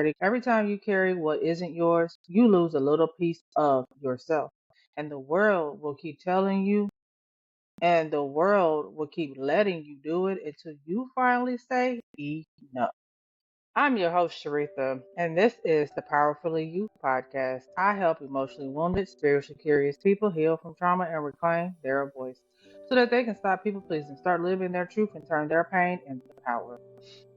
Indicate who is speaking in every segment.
Speaker 1: critic. Every time you carry what isn't yours, you lose a little piece of yourself. And the world will keep telling you, and the world will keep letting you do it until you finally say enough. I'm your host, Shareatha, and this is the Powerfully You podcast. I help emotionally wounded, spiritually curious people heal from trauma and reclaim their voice so that they can stop people pleasing, start living their truth, and turn their pain into power.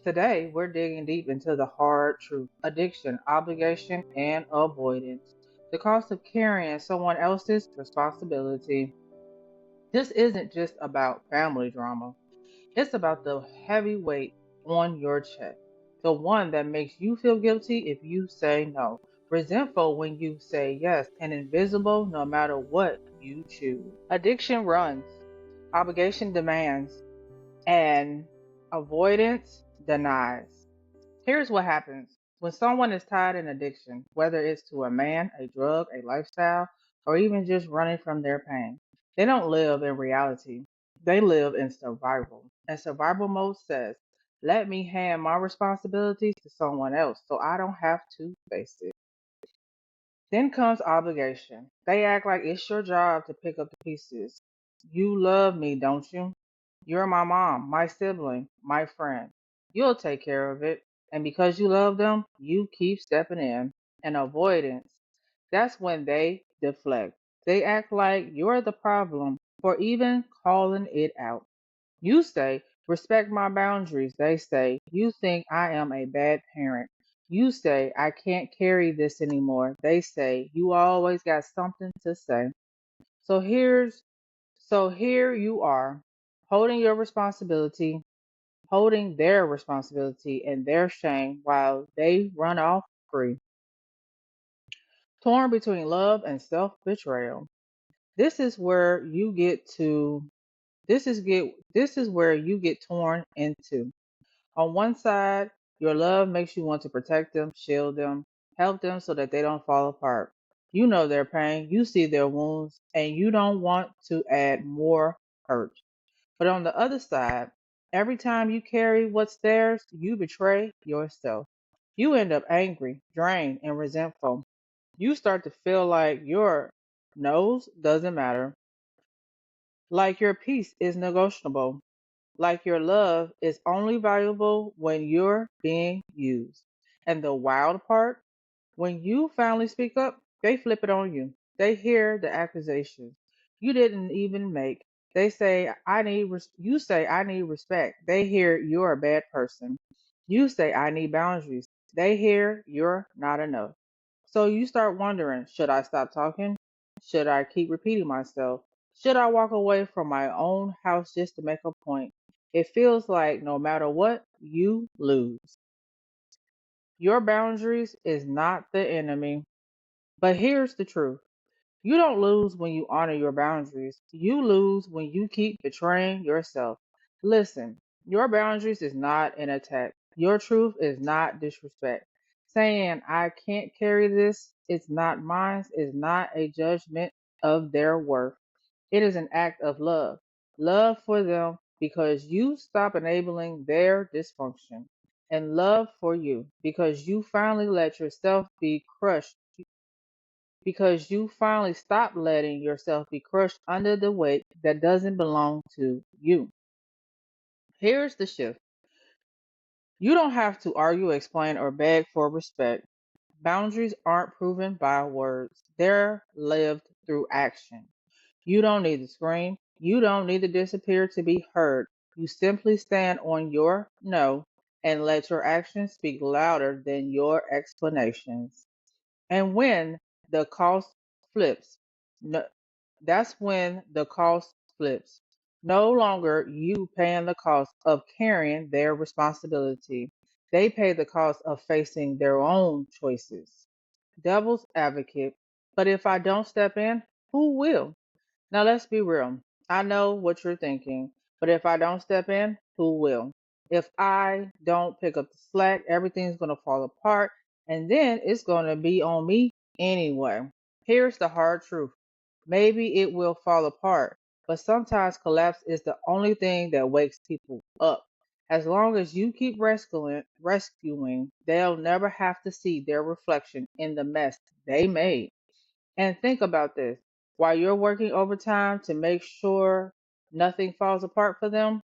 Speaker 1: Today, we're digging deep into the hard truth: addiction, obligation, and avoidance. The cost of carrying someone else's responsibility. This isn't just about family drama. It's about the heavy weight on your chest, the one that makes you feel guilty if you say no, resentful when you say yes, and invisible no matter what you choose. Addiction runs, obligation demands, and avoidance denies. Here's what happens when someone is tied in addiction, whether it's to a man, a drug, a lifestyle, or even just running from their pain. They don't live in reality, they live in survival. And survival mode says, let me hand my responsibilities to someone else so I don't have to face it. Then comes obligation. They act like it's your job to pick up the pieces. You love me, don't you? You're my mom, my sibling, my friend. You'll take care of it. And because you love them, you keep stepping in. And avoidance, that's when they deflect. They act like you're the problem for even calling it out. You say, respect my boundaries. They say, you think I am a bad parent. You say, I can't carry this anymore. They say, you always got something to say. So here you are, holding your responsibility, holding their responsibility and their shame while they run off free, torn between love and self-betrayal. This is where you get to this is where you get torn into. On one side, your love makes you want to protect them, shield them, help them so that they don't fall apart. You know their pain, you see their wounds, and you don't want to add more hurt. But on the other side, every time you carry what's theirs, you betray yourself. You end up angry, drained, and resentful. You start to feel like your nose doesn't matter, like your peace is negotiable, like your love is only valuable when you're being used. And the wild part, when you finally speak up, they flip it on you. They hear the accusations you didn't even make. They say, you say, I need respect. They hear you're a bad person. You say, I need boundaries. They hear you're not enough. So you start wondering, should I stop talking? Should I keep repeating myself? Should I walk away from my own house just to make a point? It feels like no matter what, you lose. Your boundaries is not the enemy. But here's the truth. You don't lose when you honor your boundaries. You lose when you keep betraying yourself. Listen, your boundaries is not an attack. Your truth is not disrespect. Saying, I can't carry this, it's not mine, is not a judgment of their worth. It is an act of love. Love for them because you stop enabling their dysfunction. And love for you because you finally let yourself be crushed because you finally stop letting yourself be crushed under the weight that doesn't belong to you. Here's the shift. You don't have to argue, explain, or beg for respect. Boundaries aren't proven by words, they're lived through action. You don't need to scream. You don't need to disappear to be heard. You simply stand on your no and let your actions speak louder than your explanations. And when the cost flips, no, that's when the cost flips. No longer you paying the cost of carrying their responsibility. They pay the cost of facing their own choices. Devil's advocate. But if I don't step in, who will? Now let's be real. I know what you're thinking, but if I don't step in, who will? If I don't pick up the slack, everything's going to fall apart, and then it's going to be on me anyway. Here's the hard truth. Maybe it will fall apart, but sometimes collapse is the only thing that wakes people up. As long as you keep rescuing, they'll never have to see their reflection in the mess they made. And think about this. While you're working overtime to make sure nothing falls apart for them,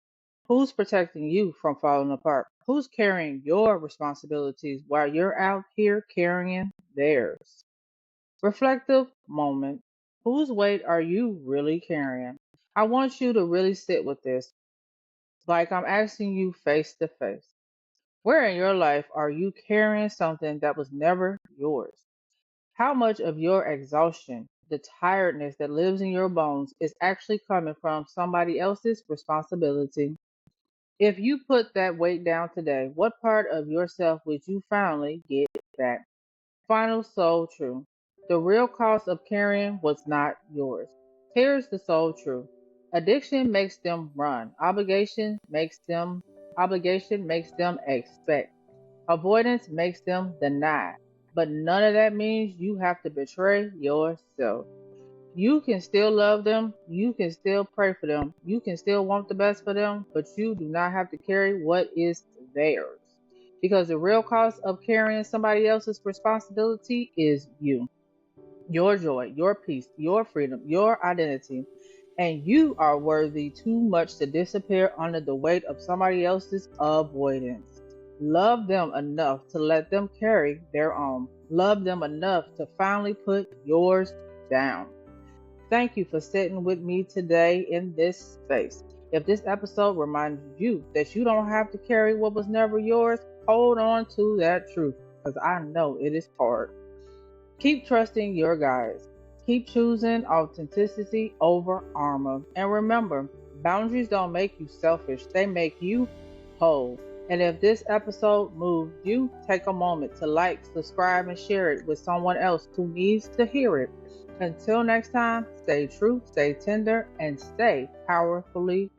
Speaker 1: who's protecting you from falling apart? Who's carrying your responsibilities while you're out here carrying theirs? Reflective moment. Whose weight are you really carrying? I want you to really sit with this, like I'm asking you face to face. Where in your life are you carrying something that was never yours? How much of your exhaustion, the tiredness that lives in your bones, is actually coming from somebody else's responsibility? If you put that weight down today, what part of yourself would you finally get back? Final soul truth. The real cost of carrying was not yours. Here's the soul truth. Addiction makes them run. Obligation makes them expect. Avoidance makes them deny. But none of that means you have to betray yourself. You can still love them. You can still pray for them. You can still want the best for them, but you do not have to carry what is theirs. Because the real cost of carrying somebody else's responsibility is you, your joy, your peace, your freedom, your identity. And you are worthy too much to disappear under the weight of somebody else's avoidance. Love them enough to let them carry their own. Love them enough to finally put yours down. Thank you for sitting with me today in this space. If this episode reminded you that you don't have to carry what was never yours, hold on to that truth because I know it is hard. Keep trusting your guides. Keep choosing authenticity over armor. And remember, boundaries don't make you selfish, they make you whole. And if this episode moved you, take a moment to like, subscribe, and share it with someone else who needs to hear it. Until next time, stay true, stay tender, and stay powerfully